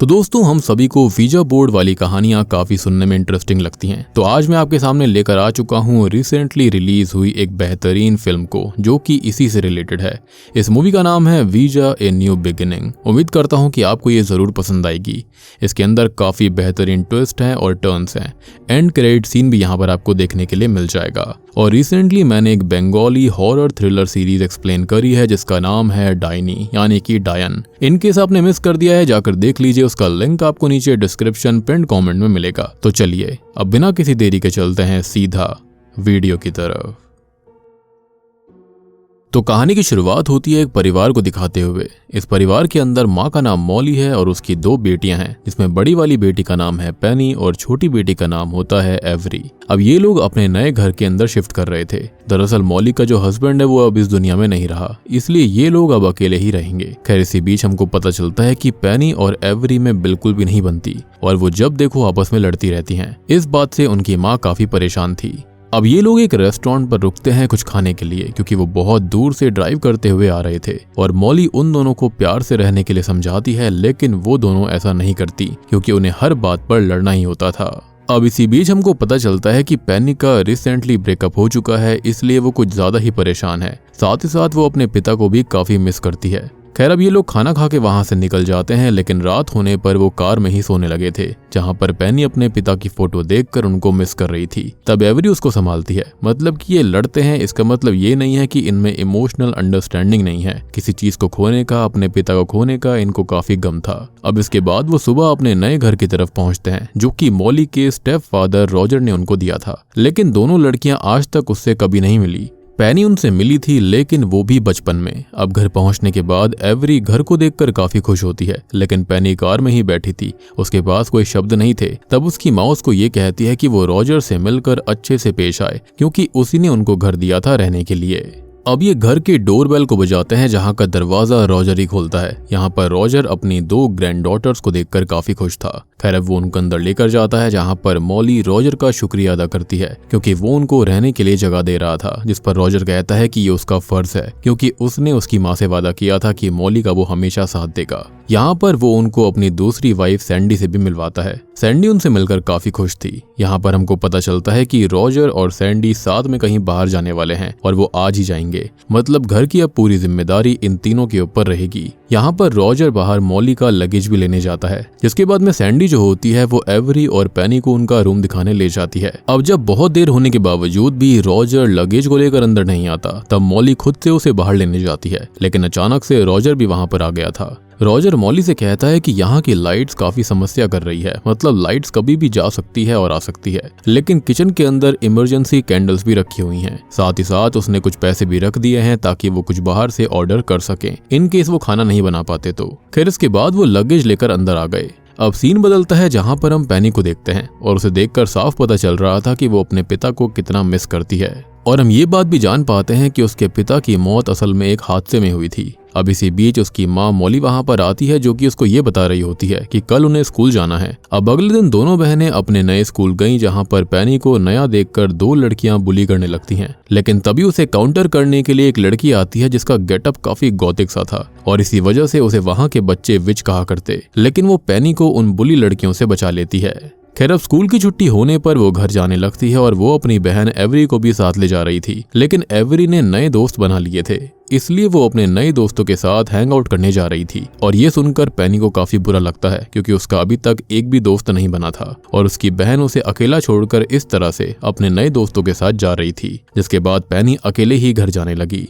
तो दोस्तों, हम सभी को वीजा बोर्ड वाली कहानियां काफी सुनने में इंटरेस्टिंग लगती हैं। तो आज मैं आपके सामने लेकर आ चुका हूं रिसेंटली रिलीज हुई एक बेहतरीन फिल्म को, जो कि इसी से रिलेटेड है। इस मूवी का नाम है वीजा ए न्यू बिगिनिंग। उम्मीद करता हूं कि आपको ये जरूर पसंद आएगी। इसके अंदर काफी बेहतरीन ट्विस्ट हैं और टर्न्स हैं। एंड क्रेडिट सीन भी यहाँ पर आपको देखने के लिए मिल जाएगा। और रिसेंटली मैंने एक Bengali horror thriller series explain करी है जिसका नाम है डायनी, यानी कि डायन। इनकेस आपने मिस कर दिया है, जाकर देख लीजिए। उसका लिंक आपको नीचे डिस्क्रिप्शन पिन कमेंट में मिलेगा। तो चलिए अब बिना किसी देरी के चलते हैं सीधा वीडियो की तरफ। तो कहानी की शुरुआत होती है एक परिवार को दिखाते हुए। इस परिवार के अंदर माँ का नाम मॉली है और उसकी 2 बेटियां हैं, जिसमें बड़ी वाली बेटी का नाम है पेनी और छोटी बेटी का नाम होता है एवरी। अब ये लोग अपने नए घर के अंदर शिफ्ट कर रहे थे। दरअसल मॉली का जो हस्बैंड है वो अब इस दुनिया में नहीं रहा, इसलिए ये लोग अब अकेले ही रहेंगे। खैर, इसी बीच हमको पता चलता है कि पेनी और एवरी में बिल्कुल भी नहीं बनती और वो जब देखो आपस में लड़ती रहती हैं। इस बात से उनकी माँ काफी परेशान थी। अब ये लोग एक रेस्टोरेंट पर रुकते हैं कुछ खाने के लिए, क्योंकि वो बहुत दूर से ड्राइव करते हुए आ रहे थे। और मॉली उन दोनों को प्यार से रहने के लिए समझाती है, लेकिन वो दोनों ऐसा नहीं करती क्योंकि उन्हें हर बात पर लड़ना ही होता था। अब इसी बीच हमको पता चलता है कि पेनी का रिसेंटली ब्रेकअप हो चुका है, इसलिए वो कुछ ज्यादा ही परेशान है। साथ ही साथ वो अपने पिता को भी काफी मिस करती है। खैर, अब ये लोग खाना खा के वहां से निकल जाते हैं, लेकिन रात होने पर वो कार में ही सोने लगे थे, जहां पर पेनी अपने पिता की फोटो देखकर उनको मिस कर रही थी। तब एवरी उसको संभालती है। मतलब कि ये लड़ते हैं, इसका मतलब ये नहीं है कि इनमें इमोशनल अंडरस्टैंडिंग नहीं है। किसी चीज को खोने का, अपने पिता को खोने का इनको काफी गम था। अब इसके बाद वो सुबह अपने नए घर की तरफ पहुंचते हैं, जो कि मॉली के स्टेप फादर रॉजर ने उनको दिया था। लेकिन दोनों लड़कियां आज तक उससे कभी नहीं मिली। पेनी उनसे मिली थी, लेकिन वो भी बचपन में। अब घर पहुंचने के बाद एवरी घर को देखकर काफी खुश होती है, लेकिन पेनी कार में ही बैठी थी, उसके पास कोई शब्द नहीं थे। तब उसकी माँ उसको ये कहती है कि वो रॉजर से मिलकर अच्छे से पेश आए, क्योंकि उसी ने उनको घर दिया था रहने के लिए। अब ये घर के डोरबेल को बजाते हैं, जहां का दरवाजा रॉजर ही खोलता है। यहाँ पर रॉजर अपनी 2 ग्रैंड डॉटर्स को देखकर काफी खुश था। खैर, अब वो उनको अंदर लेकर जाता है, जहां पर मॉली रॉजर का शुक्रिया अदा करती है, क्योंकि वो उनको रहने के लिए जगह दे रहा था। जिस पर रॉजर कहता है कि ये उसका फर्ज है, क्योंकि उसने उसकी माँ से वादा किया था कि मॉली का वो हमेशा साथ देगा। यहाँ पर वो उनको अपनी दूसरी वाइफ सैंडी से भी मिलवाता है। सैंडी उनसे मिलकर काफी खुश थी। यहाँ पर हमको पता चलता है कि रॉजर और सैंडी साथ में कहीं बाहर जाने वाले हैं और वो आज ही जाएंगे। मतलब घर की अब पूरी जिम्मेदारी इन तीनों के ऊपर रहेगी। यहाँ पर रॉजर बाहर मॉली का लगेज भी लेने जाता है, जिसके बाद में सैंडी जो होती है वो एवरी और पेनी को उनका रूम दिखाने ले जाती है। अब जब बहुत देर होने के बावजूद भी रॉजर लगेज को लेकर अंदर नहीं आता, तब मॉली खुद से उसे बाहर लेने जाती है। लेकिन अचानक से रॉजर भी वहां पर आ गया था। रॉजर मॉली से कहता है कि यहाँ की लाइट्स काफी समस्या कर रही है। मतलब लाइट्स कभी भी जा सकती है और आ सकती है। लेकिन किचन के अंदर इमरजेंसी कैंडल्स भी रखी हुई हैं। साथ ही साथ उसने कुछ पैसे भी रख दिए हैं ताकि वो कुछ बाहर से ऑर्डर कर सकें, इन केस वो खाना नहीं बना पाते तो। खैर, इसके बाद वो लगेज लेकर अंदर आ गए। अब सीन बदलता है, जहां पर हम पेनी को देखते हैं और उसे देखकर साफ पता चल रहा था कि वो अपने पिता को कितना मिस करती है। और हम ये बात भी जान पाते हैं कि उसके पिता की मौत असल में एक हादसे में हुई थी। अब इसी बीच उसकी माँ मॉली वहां पर आती है, जो कि उसको ये बता रही होती है कि कल उन्हें स्कूल जाना है। अब अगले दिन दोनों बहनें अपने नए स्कूल गईं, जहां पर पेनी को नया देखकर 2 लड़कियां बुली करने लगती हैं। लेकिन तभी उसे काउंटर करने के लिए एक लड़की आती है, जिसका गेटअप काफी गॉथिक सा था और इसी वजह से उसे वहां के बच्चे विच कहा करते। लेकिन वो पेनी को उन बुली लड़कियों से बचा लेती है। खैर, अब स्कूल की छुट्टी होने पर वो घर जाने लगती है और वो अपनी बहन एवरी को भी साथ ले जा रही थी। लेकिन एवरी ने नए दोस्त बना लिए थे, इसलिए वो अपने नए दोस्तों के साथ हैंग आउट करने जा रही थी। और ये सुनकर पेनी को काफी बुरा लगता है, क्योंकि उसका अभी तक एक भी दोस्त नहीं बना था और उसकी बहन उसे अकेला छोड़कर इस तरह से अपने नए दोस्तों के साथ जा रही थी। जिसके बाद पेनी अकेले ही घर जाने लगी,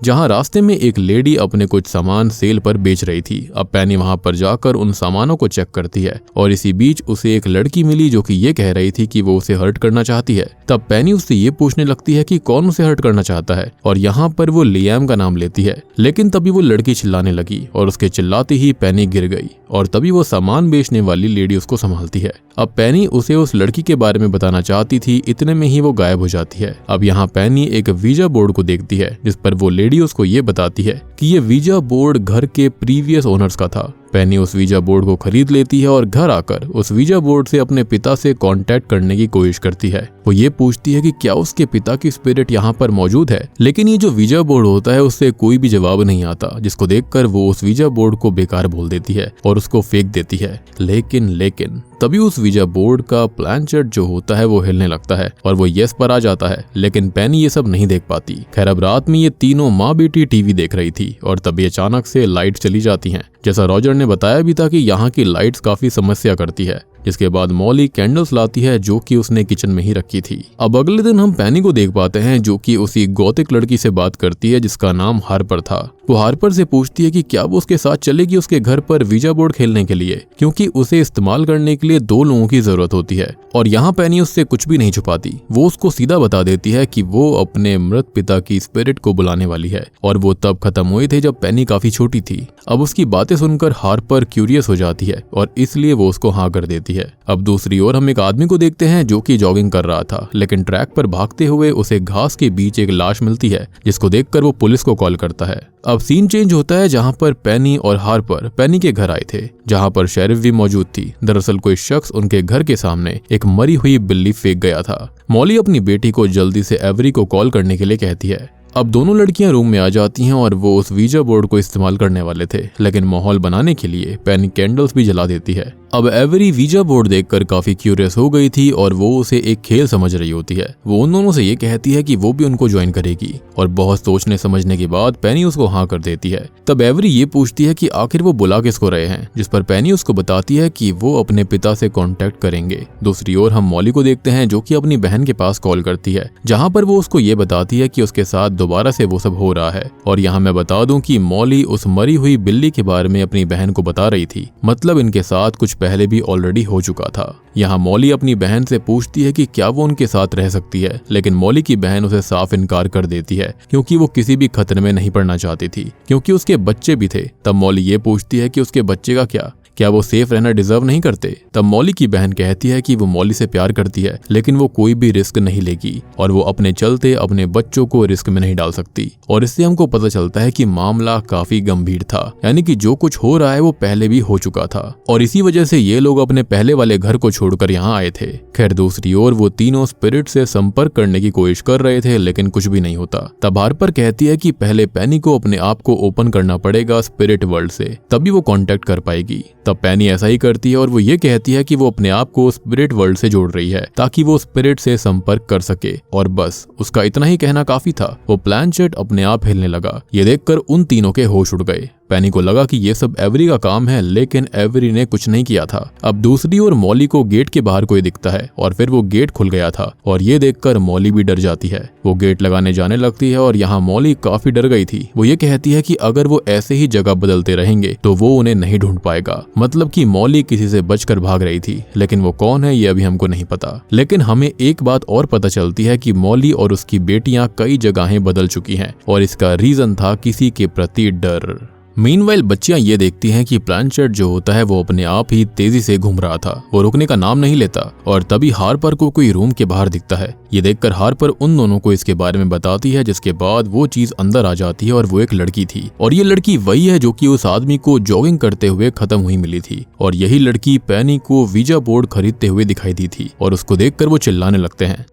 जहां रास्ते में एक लेडी अपने कुछ सामान सेल पर बेच रही थी। अब पेनी वहां पर जाकर उन सामानों को चेक करती है और इसी बीच उसे एक लड़की मिली, जो कि ये कह रही थी कि वो उसे हर्ट करना चाहती है। तब पेनी उससे ये पूछने लगती है कि कौन उसे हर्ट करना चाहता है, और यहाँ पर वो लियाम का नाम लेती है। लेकिन तभी वो लड़की चिल्लाने लगी और उसके चिल्लाते ही पेनी गिर गई और तभी वो सामान बेचने वाली लेडी उसको संभालती है। अब पेनी उसे उस लड़की के बारे में बताना चाहती थी, इतने में ही वो गायब हो जाती है। अब यहाँ पेनी एक वीजा बोर्ड को देखती है, जिस पर वो लेडी उसको ये बताती है कि ये वीजा बोर्ड घर के प्रीवियस ओनर्स का था। पेनी उस वीजा बोर्ड को खरीद लेती है और घर आकर उस वीजा बोर्ड से अपने पिता से कांटेक्ट करने की कोशिश करती है। वो ये पूछती है कि क्या उसके पिता की स्पिरिट यहाँ पर मौजूद है, लेकिन ये जो वीजा बोर्ड होता है उससे कोई भी जवाब नहीं आता, जिसको देखकर वो उस वीजा बोर्ड को बेकार बोल देती है और उसको फेंक देती है। लेकिन तभी उस वीजा बोर्ड का प्लानचेट जो होता है वो हिलने लगता है और वो यस पर आ जाता है, लेकिन पेनी ये सब नहीं देख पाती। खैर अब रात में ये तीनों माँ बेटी टीवी देख रही थी और तभी अचानक से लाइट चली जाती हैं। जैसा रॉजर ने बताया भी था कि यहाँ की लाइट्स काफी समस्या करती है। इसके बाद मॉली कैंडल्स लाती है जो कि उसने किचन में ही रखी थी। अब अगले दिन हम पेनी को देख पाते हैं जो कि उसी गौतिक लड़की से बात करती है जिसका नाम हार्पर था। वो हार्पर से पूछती है कि क्या वो उसके साथ चलेगी उसके घर पर वीजा बोर्ड खेलने के लिए, क्योंकि उसे इस्तेमाल करने के लिए 2 लोगों की जरूरत होती है। और यहाँ पेनी उससे कुछ भी नहीं छुपाती, वो उसको सीधा बता देती है कि वो अपने मृत पिता की स्पिरिट को बुलाने वाली है और वो तब खत्म हुए थे जब पेनी काफी छोटी थी। अब उसकी बातें सुनकर हार्पर क्यूरियस हो जाती है और इसलिए वो उसको हाँ कर देती है। अब दूसरी ओर हम एक आदमी को देखते हैं जो कि जॉगिंग कर रहा था, लेकिन ट्रैक पर भागते हुए उसे घास के बीच एक लाश मिलती है, जिसको देखकर वो पुलिस को कॉल करता है। अब सीन चेंज होता है जहां पर पेनी और हार्पर पेनी के घर आए थे, जहां पर शेरिफ भी मौजूद थी। दरअसल कोई शख्स उनके घर के सामने एक मरी हुई बिल्ली फेंक गया था। मॉली अपनी बेटी को जल्दी से एवरी को कॉल करने के लिए कहती है। अब दोनों लड़कियां रूम में आ जाती हैं और वो उस वीजा बोर्ड को इस्तेमाल करने वाले थे, लेकिन माहौल बनाने के लिए पेनी कैंडल्स भी जला देती है। अब एवरी वीजा बोर्ड देखकर काफी क्यूरियस हो गई थी और वो उसे एक खेल समझ रही होती है। वो उन दोनों से ये कहती है कि वो भी उनको ज्वाइन करेगी और बहुत सोचने समझने के बाद पेनी उसको हाँ कर देती है। तब एवरी ये पूछती है कि आखिर वो बुला किसको रहे हैं, जिस पर पेनी उसको बताती है कि वो अपने पिता से कांटेक्ट करेंगे। दूसरी ओर हम मॉली को देखते हैं जो कि अपनी बहन के पास कॉल करती है, जहाँ पर वो उसको ये बताती है कि उसके साथ दोबारा से वो सब हो रहा है। और यहाँ मैं बता दूं कि मॉली उस मरी हुई बिल्ली के बारे में अपनी बहन को बता रही थी, मतलब इनके साथ कुछ पहले भी ऑलरेडी हो चुका था। यहाँ मॉली अपनी बहन से पूछती है कि क्या वो उनके साथ रह सकती है, लेकिन मॉली की बहन उसे साफ इनकार कर देती है क्योंकि वो किसी भी खतरे में नहीं पड़ना चाहती थी, क्योंकि उसके बच्चे भी थे। तब मॉली ये पूछती है कि उसके बच्चे का क्या वो सेफ रहना डिजर्व नहीं करते। तब मॉली की बहन कहती है कि वो मॉली से प्यार करती है, लेकिन वो कोई भी रिस्क नहीं लेगी और वो अपने चलते अपने बच्चों को रिस्क में नहीं डाल सकती। और इससे हमको पता चलता है कि मामला काफी गंभीर था, यानी कि जो कुछ हो रहा है वो पहले भी हो चुका था और इसी वजह से ये लोग अपने पहले वाले घर को छोड़कर यहाँ आए थे। खैर दूसरी ओर वो तीनों स्पिरिट से संपर्क करने की कोशिश कर रहे थे, लेकिन कुछ भी नहीं होता। तब हार्पर कहती है कि पहले पेनी को अपने आप को ओपन करना पड़ेगा स्पिरिट वर्ल्ड से, तभी वो कांटेक्ट कर पाएगी। तब पेनी ऐसा ही करती है और वो ये कहती है कि वो अपने आप को स्पिरिट वर्ल्ड से जोड़ रही है ताकि वो स्पिरिट से संपर्क कर सके, और बस उसका इतना ही कहना काफी था। वो प्लानचेट अपने आप हिलने लगा। ये देखकर उन तीनों के होश उड़ गए। पेनी को लगा कि ये सब एवरी का काम है, लेकिन एवरी ने कुछ नहीं किया था। अब दूसरी ओर मॉली को गेट के बाहर कोई दिखता है और फिर वो गेट खुल गया था और ये देखकर मॉली भी डर जाती है। वो गेट लगाने जाने लगती है और यहाँ मॉली काफी डर गई थी। वो ये कहती है कि अगर वो ऐसे ही जगह बदलते रहेंगे तो वो उन्हें नहीं ढूंढ पाएगा। मतलब कि मॉली किसी से बचकर भाग रही थी, लेकिन वो कौन है ये अभी हमको नहीं पता। लेकिन हमें एक बात और पता चलती है कि मॉली और उसकी बेटियां कई जगहें बदल चुकी हैं और इसका रीजन था किसी के प्रति डर। मीनवाइल बच्चियां ये देखती हैं कि प्लानचेट जो होता है वो अपने आप ही तेजी से घूम रहा था, वो रुकने का नाम नहीं लेता। और तभी हार्पर को कोई रूम के बाहर दिखता है। ये देखकर हार्पर उन दोनों को इसके बारे में बताती है, जिसके बाद वो चीज अंदर आ जाती है और वो एक लड़की थी और ये लड़की वही है जो कि उस आदमी को जॉगिंग करते हुए खत्म हुई मिली थी। और यही लड़की पेनी को वीजा बोर्ड खरीदते हुए दिखाई दी थी और उसको देखकर वो चिल्लाने लगते हैं।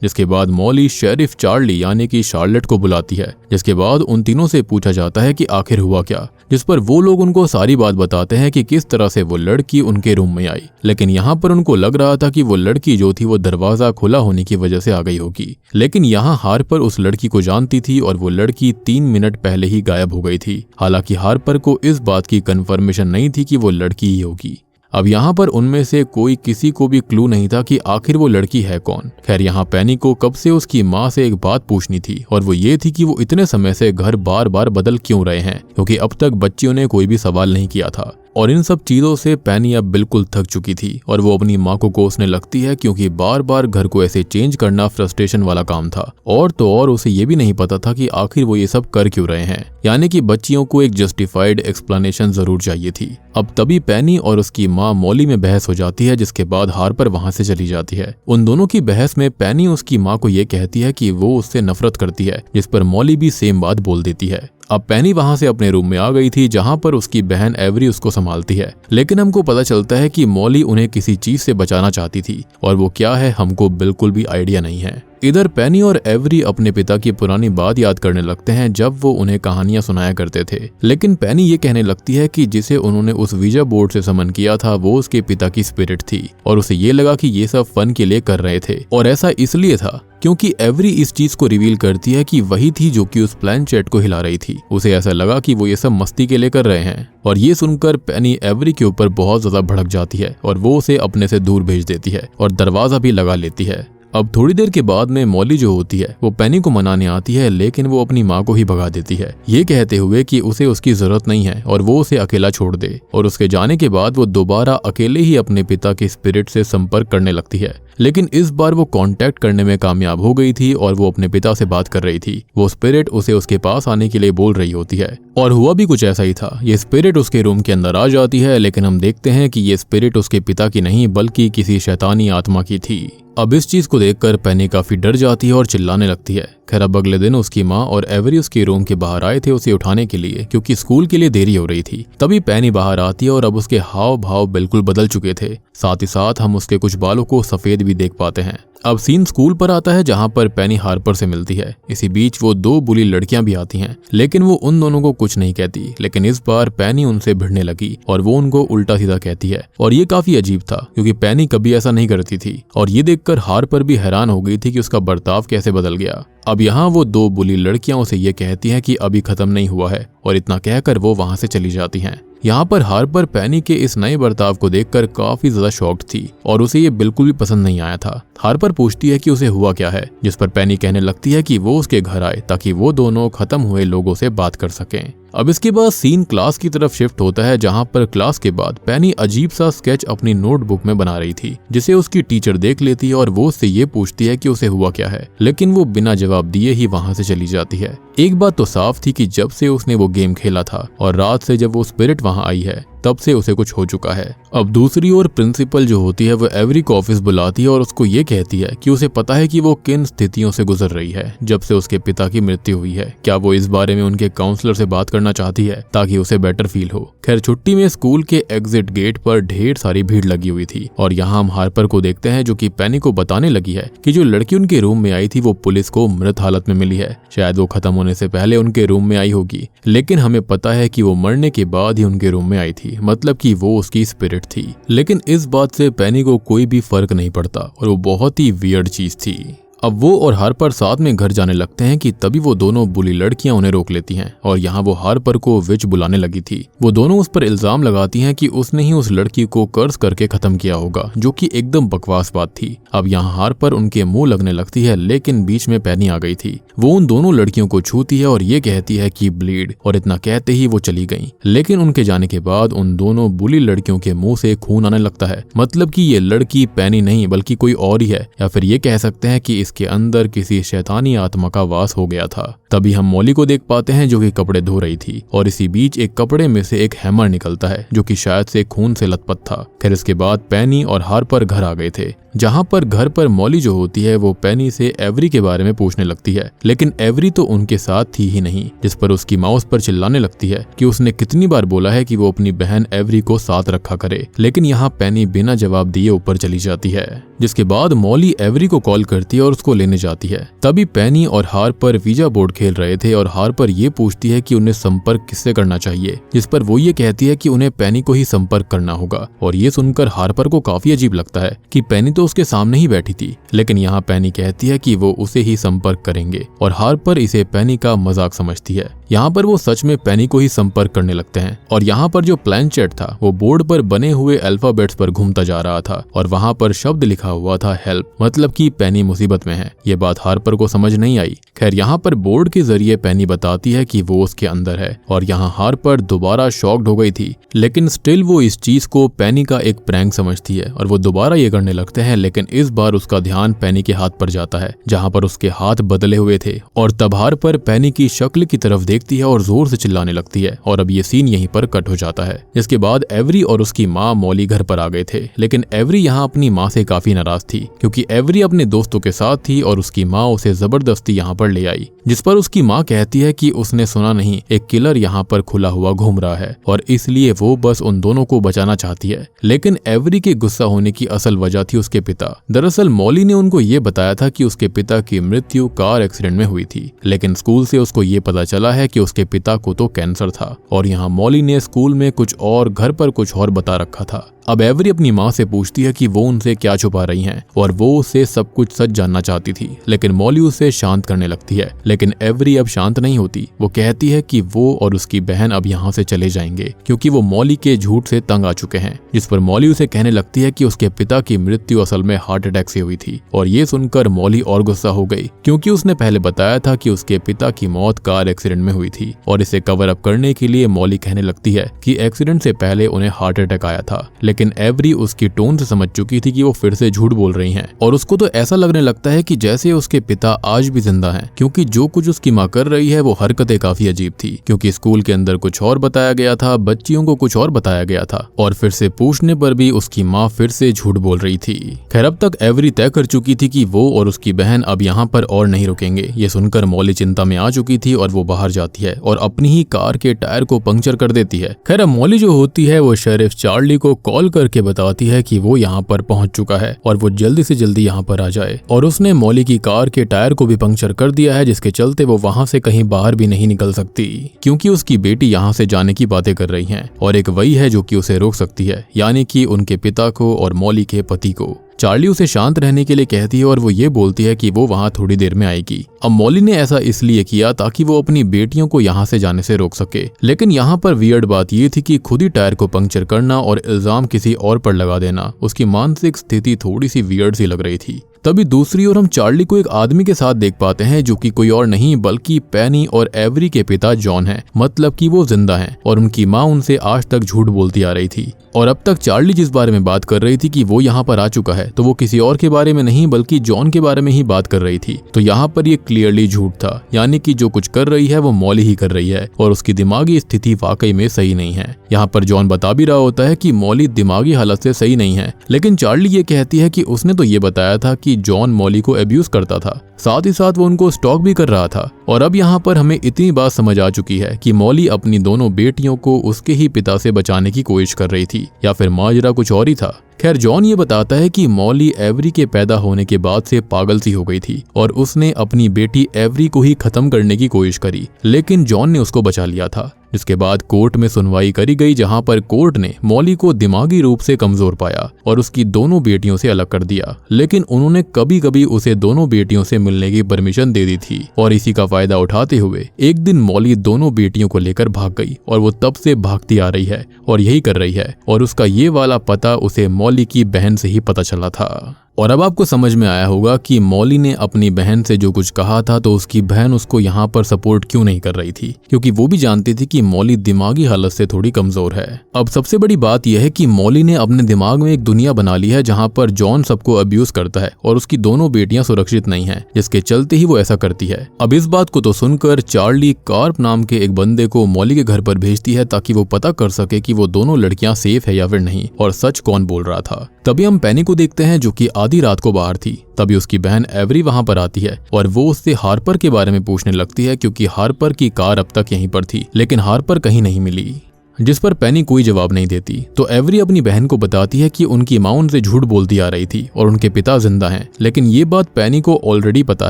जिसके बाद मॉली शेरिफ चार्ली यानी कि शार्लेट को बुलाती है, जिसके बाद उन तीनों से पूछा जाता है कि आखिर हुआ क्या, जिस पर वो लोग उनको सारी बात बताते हैं कि किस तरह से वो लड़की उनके रूम में आई। लेकिन यहाँ पर उनको लग रहा था कि वो लड़की जो थी वो दरवाजा खुला होने की वजह से आ गई होगी, लेकिन यहाँ हार्पर उस लड़की को जानती थी और वो लड़की 3 मिनट पहले ही गायब हो गई थी। हालांकि हार्पर को इस बात की कंफर्मेशन नहीं थी कि वो लड़की ही होगी। अब यहाँ पर उनमें से कोई किसी को भी क्लू नहीं था कि आखिर वो लड़की है कौन। खैर यहाँ पेनी को कब से उसकी माँ से एक बात पूछनी थी और वो ये थी कि वो इतने समय से घर बार बार बदल क्यों रहे हैं, क्योंकि अब तक बच्चियों ने कोई भी सवाल नहीं किया था। और इन सब चीजों से पेनी अब बिल्कुल थक चुकी थी और वो अपनी माँ को कोसने लगती है, क्योंकि बार बार घर को ऐसे चेंज करना फ्रस्ट्रेशन वाला काम था। और तो और उसे ये भी नहीं पता था कि आखिर वो ये सब कर क्यों रहे हैं, यानी कि बच्चियों को एक जस्टिफाइड एक्सप्लेनेशन जरूर चाहिए थी। अब तभी पेनी और उसकी माँ मॉली में बहस हो जाती है, जिसके बाद हार्पर वहां से चली जाती है। उन दोनों की बहस में पेनी उसकी माँ को ये कहती है कि वो उससे नफरत करती है, जिस पर मॉली भी सेम बात बोल देती है। अब पेनी वहां से अपने रूम में आ गई थी जहां पर उसकी बहन एवरी उसको संभालती है, लेकिन हमको पता चलता है कि मॉली उन्हें किसी चीज से बचाना चाहती थी और वो क्या है हमको बिल्कुल भी आइडिया नहीं है। इधर पेनी और एवरी अपने पिता की पुरानी बात याद करने लगते हैं जब वो उन्हें कहानियां सुनाया करते थे, लेकिन पेनी ये कहने लगती है कि जिसे उन्होंने उस वीजा बोर्ड से समन किया था वो उसके पिता की स्पिरिट थी और उसे ये लगा कि ये सब फन के लिए कर रहे थे। और ऐसा इसलिए था क्योंकि एवरी इस चीज को रिवील करती है कि वही थी जो कि उस प्लैनचेट को हिला रही थी। उसे ऐसा लगा कि वो ये सब मस्ती के लिए कर रहे हैं और ये सुनकर पेनी एवरी के ऊपर बहुत ज्यादा भड़क जाती है और वो उसे अपने से दूर भेज देती है और दरवाजा भी लगा लेती है। अब थोड़ी देर के बाद में मॉली जो होती है वो पेनी को मनाने आती है, लेकिन वो अपनी माँ को ही भगा देती है, ये कहते हुए कि उसे उसकी जरूरत नहीं है और वो उसे अकेला छोड़ दे। और उसके जाने के बाद वो दोबारा अकेले ही अपने पिता के स्पिरिट से संपर्क करने लगती है, लेकिन इस बार वो कांटेक्ट करने में कामयाब हो गई थी और वो अपने पिता से बात कर रही थी। वो स्पिरिट उसे उसके पास आने के लिए बोल रही होती है और हुआ भी कुछ ऐसा ही था। ये स्पिरिट उसके रूम के अंदर आ जाती है, लेकिन हम देखते हैं कि ये स्पिरिट उसके पिता की नहीं बल्कि किसी शैतानी आत्मा की थी। अब इस चीज को देखकर पेनी काफी डर जाती है और चिल्लाने लगती है। खैर अब अगले दिन उसकी माँ और एवरी उसके रूम के बाहर आए थे उसे उठाने के लिए क्योंकि स्कूल के लिए देरी हो रही थी। तभी पेनी बाहर आती है और अब उसके हाव भाव बिल्कुल बदल चुके थे, साथ ही साथ हम उसके कुछ बालों को सफेद भी देख पाते हैं। अब सीन स्कूल पर आता है जहां पर पेनी हार्पर से मिलती है। इसी बीच वो दो बुली लड़कियां भी आती हैं, लेकिन वो उन दोनों को कुछ नहीं कहती, लेकिन इस बार पेनी उनसे भिड़ने लगी और वो उनको उल्टा सीधा कहती है और ये काफी अजीब था क्योंकि पेनी कभी ऐसा नहीं करती थी और ये देखकर हार्पर भी हैरान हो गई थी कि उसका बर्ताव कैसे बदल गया। अब यहाँ वो दो बुली लड़कियां उसे ये कहती हैं कि अभी खत्म नहीं हुआ है और इतना कहकर वो वहां से चली जाती हैं। यहाँ पर हार्पर पेनी के इस नए बर्ताव को देखकर काफी ज्यादा शॉक्ड थी और उसे ये बिल्कुल भी पसंद नहीं आया था। हार्पर पूछती है कि उसे हुआ क्या है, जिस पर पेनी कहने लगती है कि वो उसके घर आए ताकि वो दोनों खत्म हुए लोगों से बात कर सकें। अब इसके बाद सीन क्लास की तरफ शिफ्ट होता है जहां पर क्लास के बाद पेनी अजीब सा स्केच अपनी नोटबुक में बना रही थी, जिसे उसकी टीचर देख लेती है और वो उससे ये पूछती है कि उसे हुआ क्या है, लेकिन वो बिना जवाब दिए ही वहां से चली जाती है। एक बात तो साफ थी कि जब से उसने वो गेम खेला था और रात से जब वो स्पिरिट वहां आई है तब से उसे कुछ हो चुका है। अब दूसरी ओर प्रिंसिपल जो होती है वो एवरी को ऑफिस बुलाती है और उसको ये कहती है कि उसे पता है कि वो किन स्थितियों से गुजर रही है जब से उसके पिता की मृत्यु हुई है। क्या वो इस बारे में उनके काउंसलर से बात करना चाहती है ताकि उसे बेटर फील हो। खैर छुट्टी में स्कूल के एग्जिट गेट पर ढेर सारी भीड़ लगी हुई थी और यहाँ हम हार्पर को देखते हैं जो कि पेनी को बताने लगी है कि जो लड़की उनके रूम में आई थी वो पुलिस को मृत हालत में मिली है। शायद वो खत्म होने से पहले उनके रूम में आई होगी, लेकिन हमें पता है कि वो मरने के बाद ही उनके रूम में आई थी, मतलब कि वो उसकी स्पिरिट थी। लेकिन इस बात से पेनी को कोई भी फर्क नहीं पड़ता और वो बहुत ही वियर्ड चीज थी। अब वो और हार्पर साथ में घर जाने लगते हैं कि तभी वो दोनों बुली लड़कियां उन्हें रोक लेती हैं और यहाँ वो हार्पर को विच बुलाने लगी थी। वो दोनों उस पर इल्जाम लगाती हैं कि उसने ही उस लड़की को कर्ज करके खत्म किया होगा, जो कि एकदम बकवास बात थी। अब यहाँ हार्पर उनके मुंह लगने लगती है, लेकिन बीच में पेनी आ गई थी। वो उन दोनों लड़कियों को छूती है और ये कहती है कि ब्लीड, और इतना कहते ही वो चली गई। लेकिन उनके जाने के बाद उन दोनों बुली लड़कियों के मुंह से खून आने लगता है, मतलब कि ये लड़की पेनी नहीं बल्कि कोई और ही है, या फिर ये कह सकते हैं कि के अंदर किसी शैतानी आत्मा का वास हो गया था। तभी हम मॉली को देख पाते हैं जो कि कपड़े धो रही थी और इसी बीच एक कपड़े में से एक हैमर निकलता है जो कि शायद से खून से लथपथ था। खैर इसके बाद पेनी और हार्पर घर आ गए थे, जहां पर घर पर मॉली जो होती है वो पेनी से एवरी के बारे में पूछने लगती है, लेकिन एवरी तो उनके साथ थी ही नहीं, जिस पर उसकी माँ उस पर चिल्लाने लगती है कि उसने कितनी बार बोला है कि वो अपनी बहन एवरी को साथ रखा करे। लेकिन यहाँ पेनी बिना जवाब दिए ऊपर चली जाती है, जिसके बाद मॉली एवरी को कॉल करती है और उसको लेने जाती है। तभी पेनी और हार्पर वीजा बोर्ड खेल रहे थे और हार्पर ये पूछती है कि उन्हें संपर्क किससे करना चाहिए, जिस पर वो ये कहती है कि उन्हें पेनी को ही संपर्क करना होगा। और ये सुनकर हार्पर को काफी अजीब लगता है कि पेनी तो उसके सामने ही बैठी थी, लेकिन यहाँ पेनी कहती है कि वो उसे ही संपर्क करेंगे और हार्पर इसे पेनी का मजाक समझती है। यहाँ पर वो सच में पेनी को ही संपर्क करने लगते हैं और यहाँ पर जो प्लैनचेट था वो बोर्ड पर बने हुए अल्फाबेट्स पर घूमता जा रहा था और वहाँ पर शब्द लिखा हुआ था हेल्प, मतलब कि पेनी मुसीबत में है। ये बात हार्पर को समझ नहीं आई। खैर यहाँ पर बोर्ड के जरिए पेनी बताती है कि वो उसके अंदर है और यहाँ हार्पर दोबारा शॉक्ड हो गई थी, लेकिन स्टिल वो इस चीज को पेनी का एक प्रैंक समझती है और वो दोबारा ये करने लगते हैं। लेकिन इस बार उसका ध्यान पेनी के हाथ पर जाता है जहाँ पर उसके हाथ बदले हुए थे और तब हार्पर पेनी की शक्ल की तरफ देखती है और जोर से चिल्लाने लगती है और अब ये सीन यहीं पर कट हो जाता है। इसके बाद एवरी और उसकी माँ मॉली घर पर आ गए थे, लेकिन एवरी यहाँ अपनी माँ से काफी नाराज थी क्योंकि एवरी अपने दोस्तों के साथ थी और उसकी माँ उसे जबरदस्ती यहाँ पर ले आई, जिस पर पर उसकी माँ कहती है कि उसने सुना नहीं, एक किलर यहाँ पर खुला हुआ घूम रहा है और इसलिए वो बस उन दोनों को बचाना चाहती है। लेकिन एवरी के गुस्सा होने की असल वजह थी उसके पिता। दरअसल मॉली ने उनको ये बताया था कि उसके पिता की मृत्यु कार एक्सीडेंट में हुई थी, लेकिन स्कूल से उसको ये पता चला है कि उसके पिता को तो कैंसर था और यहाँ मॉली ने स्कूल में कुछ और, घर पर कुछ और बता रखा था। अब एवरी अपनी माँ से पूछती है कि वो उनसे क्या छुपा रही हैं और वो उससे सब कुछ सच जानना चाहती थी, लेकिन मॉली उसे शांत करने लगती है। लेकिन एवरी अब शांत नहीं होती। वो कहती है कि वो और उसकी बहन अब यहाँ से चले जाएंगे क्योंकि वो मॉली के झूठ से तंग आ चुके हैं। जिस पर मॉली उसे कहने लगती है कि उसके पिता की मृत्यु असल में हार्ट अटैक से हुई थी और ये सुनकर मॉली और गुस्सा हो गई क्योंकि उसने पहले बताया था कि उसके पिता की मौत कार एक्सीडेंट में हुई थी। और इसे कवर अप करने के लिए मॉली कहने लगती है कि एक्सीडेंट से पहले उन्हें हार्ट अटैक आया था, लेकिन एवरी उसकी टोन से समझ चुकी थी कि वो फिर से झूठ बोल रही हैं और उसको तो ऐसा लगने लगता है कि जैसे उसके पिता आज भी जिंदा हैं, क्योंकि जो कुछ उसकी माँ कर रही है वो हरकतें काफी अजीब थी। क्योंकि स्कूल के अंदर कुछ और बताया गया था, बच्चियों को कुछ और बताया गया था और फिर से पूछने पर भी उसकी माँ फिर से झूठ बोल रही थी। खैर अब तक एवरी तय कर चुकी थी कि वो और उसकी बहन अब यहाँ पर और नहीं रुकेंगे। ये सुनकर मॉली चिंता में आ चुकी थी और वो बाहर जाती है और अपनी ही कार के टायर को पंक्चर कर देती है। खैर अब मॉली जो होती है वो शेरिफ चार्ली को कॉल करके बताती है कि वो यहाँ पर पहुंच चुका है और वो जल्दी से जल्दी यहाँ पर आ जाए। और उसने मॉली की कार के टायर को भी पंक्चर कर दिया है, जिसके चलते वो वहाँ से कहीं बाहर भी नहीं निकल सकती क्योंकि उसकी बेटी यहाँ से जाने की बातें कर रही हैं और एक वही है जो कि उसे रोक सकती है, यानी कि उनके पिता को और मॉली के पति को। चार्ली उसे शांत रहने के लिए कहती है और वो ये बोलती है कि वो वहाँ थोड़ी देर में आएगी। अब मॉली ने ऐसा इसलिए किया ताकि वो अपनी बेटियों को यहाँ से जाने से रोक सके, लेकिन यहाँ पर वियर्ड बात ये थी कि खुद ही टायर को पंक्चर करना और इल्जाम किसी और पर लगा देना, उसकी मानसिक स्थिति थोड़ी सी वियर्ड सी लग रही थी। तभी दूसरी ओर हम चार्ली को एक आदमी के साथ देख पाते हैं जो कि कोई और नहीं बल्कि पेनी और एवरी के पिता जॉन हैं। मतलब कि वो जिंदा हैं और उनकी माँ उनसे आज तक झूठ बोलती आ रही थी। और अब तक चार्ली जिस बारे में बात कर रही थी कि वो यहाँ पर आ चुका है, तो वो किसी और के बारे में नहीं बल्कि जॉन के बारे में ही बात कर रही थी। तो यहाँ पर ये क्लियरली झूठ था, यानी कि जो कुछ कर रही है वो मॉली ही कर रही है और उसकी दिमागी स्थिति वाकई में सही नहीं है। यहाँ पर जॉन बता भी रहा होता है कि मॉली दिमागी हालत से सही नहीं है, लेकिन चार्ली ये कहती है कि उसने तो ये बताया था कि जॉन मॉली को अब्यूज करता था, साथ ही साथ वो उनको स्टॉक भी कर रहा था। और अब यहाँ पर हमें इतनी बात समझ आ चुकी है कि मॉली अपनी दोनों बेटियों को उसके ही पिता से बचाने की कोशिश कर रही थी या फिर माजरा कुछ और ही था। खैर जॉन ये बताता है कि मॉली एवरी के पैदा होने के बाद से पागल सी हो गई थी और उसने अपनी बेटी एवरी को ही खत्म करने की कोशिश करी, लेकिन जॉन ने उसको बचा लिया था। जिसके बाद कोर्ट में सुनवाई करी गई, जहां पर कोर्ट ने मॉली को दिमागी रूप से कमजोर पाया और उसकी दोनों बेटियों से अलग कर दिया, लेकिन उन्होंने कभी कभी उसे दोनों बेटियों से मिलने की परमिशन दे दी थी। और इसी का फायदा उठाते हुए एक दिन मॉली दोनों बेटियों को लेकर भाग गई और वो तब से भागती आ रही है और यही कर रही है। और उसका ये वाला पता उसे मॉली की बहन से ही पता चला था। और अब आपको समझ में आया होगा कि मॉली ने अपनी बहन से जो कुछ कहा था, तो उसकी बहन उसको यहाँ पर सपोर्ट क्यों नहीं कर रही थी, क्योंकि वो भी जानती थी कि मॉली दिमागी हालत से थोड़ी कमजोर है। अब सबसे बड़ी बात यह है कि मॉली ने अपने दिमाग में एक दुनिया बना ली है जहाँ पर जॉन सबको अब्यूज करता है और उसकी दोनों बेटियां सुरक्षित नहीं है, जिसके चलते ही वो ऐसा करती है। अब इस बात को तो सुनकर चार्ली कार्प नाम के एक बंदे को मॉली के घर पर भेजती है ताकि वो पता कर सके कि वो दोनों लड़कियां सेफ है या फिर नहीं और सच कौन बोल रहा था। तभी हम पेनी को देखते हैं जो कि आधी रात को बाहर थी। तभी उसकी बहन एवरी वहां पर आती है और वो उससे हार्पर के बारे में पूछने लगती है, क्योंकि हार्पर की कार अब तक यहीं पर थी, लेकिन हार्पर कहीं नहीं मिली। जिस पर पेनी कोई जवाब नहीं देती। तो एवरी अपनी बहन को बताती है कि उनकी माँ उनसे झूठ बोलती आ रही थी और उनके पिता जिंदा हैं, लेकिन ये बात पेनी को ऑलरेडी पता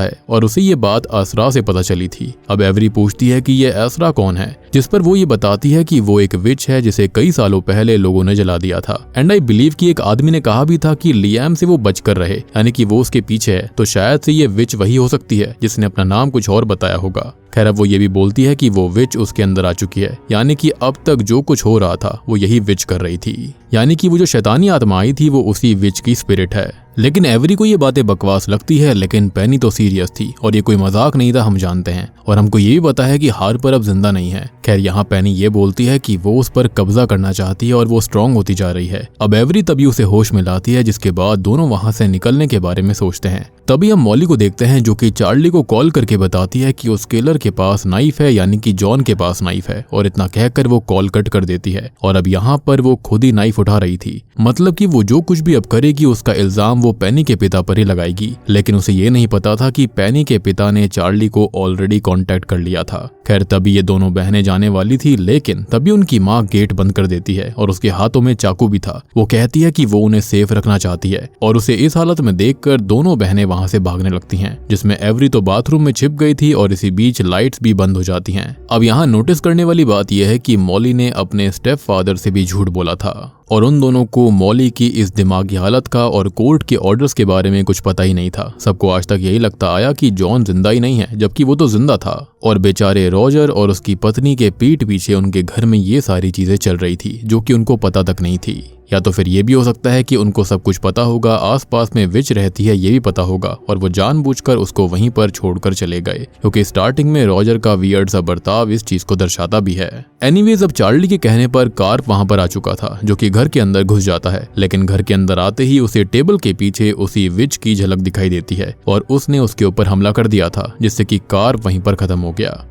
है और उसे ये बात असरा से पता चली थी। अब एवरी पूछती है कि ये असरा कौन है, जिस पर वो ये बताती है कि वो एक विच है जिसे कई सालों पहले लोगों ने जला दिया था। एंड आई बिलीव कि एक आदमी ने कहा भी था कि लियाम से वो बचकर रहे, यानी कि वो उसके पीछे है, तो शायद से ये विच वही हो सकती है जिसने अपना नाम कुछ और बताया होगा। खैर अब वो ये भी बोलती है कि वो विच उसके अंदर आ चुकी है, यानी कि अब तक जो कुछ हो रहा था वो यही विच कर रही थी, यानी कि वो जो शैतानी आत्मा आई थी वो उसी विच की स्पिरिट है। लेकिन एवरी को ये बातें बकवास लगती है, लेकिन पेनी तो सीरियस थी और ये कोई मजाक नहीं था, हम जानते हैं। और हमको ये भी पता है कि हार्पर अब जिंदा नहीं है। खैर यहाँ पेनी ये बोलती है कि वो उस पर कब्जा करना चाहती है और वो स्ट्रांग होती जा रही है। अब एवरी तभी उसे होश में लाती है, जिसके बाद दोनों वहां से निकलने के बारे में सोचते हैं। तभी हम मॉली को देखते हैं जो कि चार्ली को कॉल करके बताती है कि उस किलर के पास नाइफ है, यानी कि जॉन के पास नाइफ है, और इतना कहकर वो कॉल कट कर देती है। और अब यहाँ पर वो खुद ही नाइफ उठा रही थी, मतलब कि वो जो कुछ भी अब करेगी उसका इल्जाम वो पेनी के पिता पर ही लगाएगी, लेकिन उसे ये नहीं पता था कि पेनी के पिता ने चार्ली को ऑलरेडी कांटेक्ट कर लिया था। खैर तभी ये दोनों बहनें जाने वाली थी, लेकिन तभी उनकी माँ गेट बंद कर देती है और उसके हाथों में चाकू भी था। वो कहती है कि वो उन्हें सेफ रखना चाहती है और उसे इस हालत में देखकर दोनों बहनें वहां से भागने लगती हैं, जिसमें एवरी तो बाथरूम में छिप गई थी और इसी बीच लाइट्स भी बंद हो जाती हैं। अब यहाँ नोटिस करने वाली बात यह है कि मॉली ने अपने स्टेप फादर से भी झूठ बोला था और उन दोनों को मॉली की इस दिमागी हालत का और कोर्ट के ऑर्डर्स के बारे में कुछ पता ही नहीं था। सबको आज तक यही लगता आया कि जॉन जिंदा ही नहीं है, जबकि वो तो जिंदा था। और बेचारे रॉजर और उसकी पत्नी के पीठ पीछे उनके घर में ये सारी चीजें चल रही थी जो कि उनको पता तक नहीं थी। या तो फिर ये भी हो सकता है कि उनको सब कुछ पता होगा, आसपास में विच रहती है ये भी पता होगा और वो जानबूझकर उसको वहीं पर छोड़कर चले गए, क्योंकि स्टार्टिंग में रॉजर का वियर्ड सा बर्ताव इस चीज को दर्शाता भी है। एनीवेज अब चार्ली के कहने पर कार्प वहां पर आ चुका था, जो कि घर के अंदर घुस जाता है, लेकिन घर के अंदर आते ही उसे टेबल के पीछे उसी विच की झलक दिखाई देती है और उसने उसके ऊपर हमला कर दिया था, जिससे कि कार्प वहीं पर खत्म हो गया।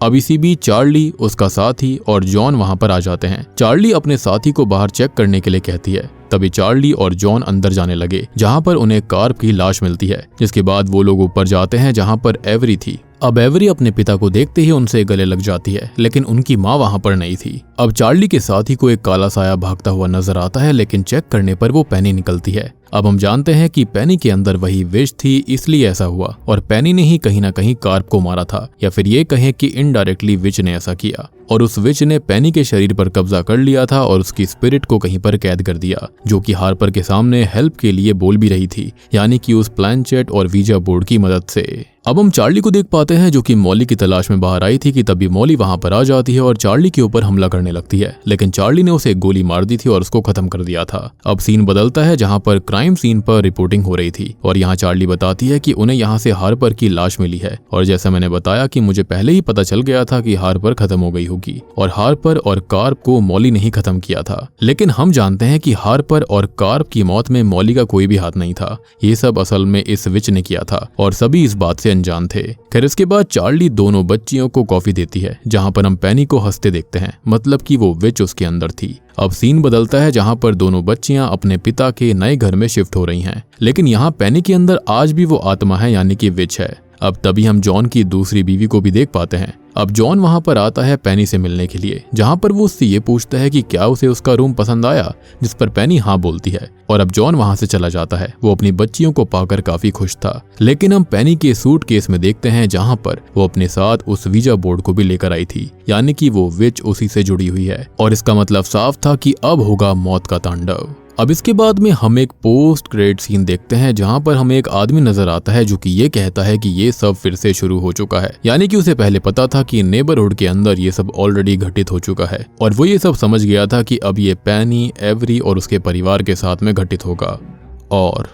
अब इसी बीच चार्ली, उसका साथी और जॉन वहां पर आ जाते हैं। चार्ली अपने साथी को बाहर चेक करने के लिए कहती है। तभी चार्ली और जॉन अंदर जाने लगे, जहां पर उन्हें कार्प की लाश मिलती है। जिसके बाद वो लोग ऊपर जाते हैं जहां पर एवरी थी। अब एवरी अपने पिता को देखते ही उनसे गले लग जाती है, लेकिन उनकी माँ वहां पर नहीं थी। अब चार्ली के साथी को एक काला साया भागता हुआ नजर आता है, लेकिन चेक करने पर वो पेनी निकलती है। अब हम जानते हैं कि पेनी के अंदर वही विष थी, इसलिए ऐसा हुआ और पेनी ने ही कहीं ना कहीं कार्प को मारा था, या फिर ये कहें कि इनडायरेक्टली विच ने ऐसा किया और उस विच ने पेनी के शरीर पर कब्जा कर लिया था और उसकी स्पिरिट को कहीं पर कैद कर दिया, जो कि हार्पर के सामने हेल्प के लिए बोल भी रही थी, यानी कि उस प्लैनचेट और वीजा बोर्ड की मदद से। अब हम चार्ली को देख पाते हैं, जो कि मॉली की तलाश में बाहर आई थी कि तभी मॉली वहां पर आ जाती है और चार्ली के ऊपर हमला करने लगती है, लेकिन चार्ली ने उसे गोली मार दी थी और उसको खत्म कर दिया था। अब सीन बदलता है जहां पर क्राइम सीन पर रिपोर्टिंग हो रही थी और यहाँ चार्ली बताती है कि उन्हें यहाँ से हार्पर की लाश मिली है और जैसा मैंने बताया कि मुझे पहले ही पता चल गया था कि हार्पर खत्म हो गई होगी और हार्पर और कार्प को मॉली ने ही खत्म किया था। लेकिन हम जानते हैं कि हार्पर और कार्प की मौत में मॉली का कोई भी हाथ नहीं था। ये सब असल में इस विच ने किया था और सभी इस बात से अनजान थे। खैर इसके बाद चार्ली दोनों बच्चियों को कॉफी देती है, जहां पर हम पेनी को हंसते देखते हैं, मतलब कि वो विच उसके अंदर थी। अब सीन बदलता है जहां पर दोनों बच्चियां अपने पिता के नए घर में शिफ्ट हो रही हैं, लेकिन यहाँ पेनी के अंदर आज भी वो आत्मा है, यानी कि विच है। अब तभी हम जॉन की दूसरी बीवी को भी देख पाते हैं। अब जॉन वहां पर आता है पेनी से मिलने के लिए, जहां पर वो उससे ये पूछता है कि क्या उसे उसका रूम पसंद आया, जिस पर पेनी हाँ बोलती है और अब जॉन वहां से चला जाता है। वो अपनी बच्चियों को पाकर काफी खुश था, लेकिन हम पेनी के सूटकेस में देखते हैं जहां पर वो अपने साथ उस वीजा बोर्ड को भी लेकर आई थी, यानी कि वो विच उसी से जुड़ी हुई है और इसका मतलब साफ था कि अब होगा मौत का तांडव। अब इसके बाद में हम एक पोस्ट क्रेडिट सीन देखते हैं, जहां पर हमें एक आदमी नजर आता है जो कि ये कहता है कि ये सब फिर से शुरू हो चुका है, यानी कि उसे पहले पता था कि नेबरहुड के अंदर ये सब ऑलरेडी घटित हो चुका है और वो ये सब समझ गया था कि अब ये पेनी, एवरी और उसके परिवार के साथ में घटित होगा। और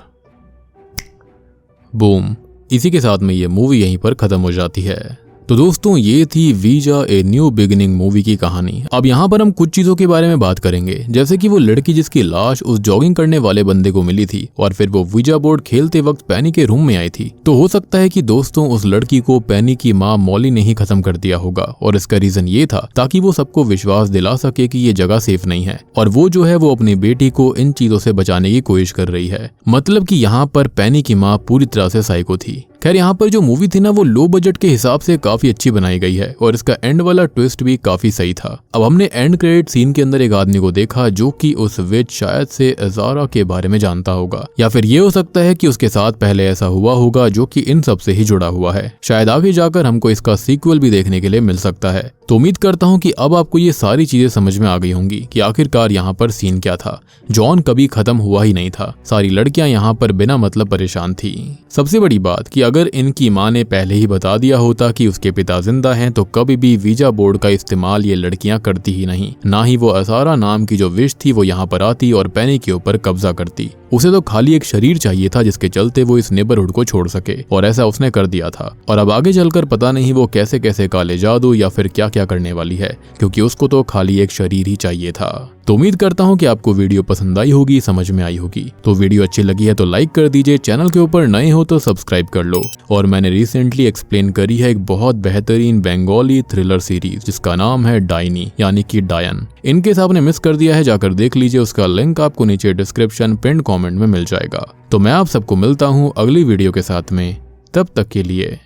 बूम, इसी के साथ में ये मूवी यहीं पर खत्म हो जाती है। तो दोस्तों ये थी visa a new beginning movie की कहानी। अब यहाँ पर हम कुछ चीजों के बारे में बात करेंगे, जैसे कि वो लड़की जिसकी लाश उस जॉगिंग करने वाले बंदे को मिली थी और फिर वो वीजा बोर्ड खेलते वक्त पेनी के रूम में आई थी। तो हो सकता है कि दोस्तों उस लड़की को पेनी की माँ मॉली ने ही खत्म कर दिया होगा और इसका रीजन ये था ताकि वो सबको विश्वास दिला सके कि ये जगह सेफ नहीं है और वो जो है वो अपनी बेटी को इन चीजों से बचाने की कोशिश कर रही है। मतलब कि यहाँ पर पेनी की माँ पूरी तरह से साइको थी। खैर यहाँ पर जो मूवी थी ना वो लो बजट के हिसाब से काफी अच्छी बनाई गई है और इसका एंड वाला ट्विस्ट भी काफी सही था। अब हमने एंड क्रेडिट सीन के अंदर एक आदमी को देखा जो कि उस विच शायद से अजारा के बारे में जानता होगा, या फिर ये हो सकता है कि उसके साथ पहले ऐसा हुआ होगा जो कि इन सब से ही जुड़ा हुआ है। शायद आगे जाकर हमको इसका सीक्वल भी देखने के लिए मिल सकता है। तो उम्मीद करता हूँ कि अब आपको ये सारी चीजें समझ में आ गई होंगी कि आखिरकार यहाँ पर सीन क्या था। जॉन कभी खत्म हुआ ही नहीं था, सारी लड़कियां यहाँ पर बिना मतलब परेशान थी। सबसे बड़ी बात कि अगर इनकी माँ ने पहले ही बता दिया होता कि उसके पिता जिंदा हैं तो कभी भी वीजा बोर्ड का इस्तेमाल ये लड़कियां करती ही नहीं, ना ही वो असारा नाम की जो विश थी वो यहाँ पर आती और पेनी के ऊपर कब्जा करती। उसे तो खाली एक शरीर चाहिए था जिसके चलते वो इस नेबरहुड को छोड़ सके और ऐसा उसने कर दिया था। और अब आगे चलकर पता नहीं वो कैसे कैसे काले जादू या फिर क्या क्या करने वाली है, क्योंकि उसको तो खाली एक शरीर ही चाहिए था। तो उम्मीद करता हूँ कि आपको वीडियो पसंद आई होगी, समझ में आई होगी। तो वीडियो अच्छी लगी है तो लाइक कर दीजिए, चैनल के ऊपर नए हो तो सब्सक्राइब कर लो। और मैंने रिसेंटली एक्सप्लेन करी है एक बहुत बेहतरीन बंगाली थ्रिलर सीरीज जिसका नाम है डायनी यानी कि डायन। इनकेस आपने मिस कर दिया है जाकर देख लीजिए, उसका लिंक आपको नीचे डिस्क्रिप्शन पिन कमेंट में मिल जाएगा। तो मैं आप सबको मिलता हूँ अगली वीडियो के साथ में, तब तक के लिए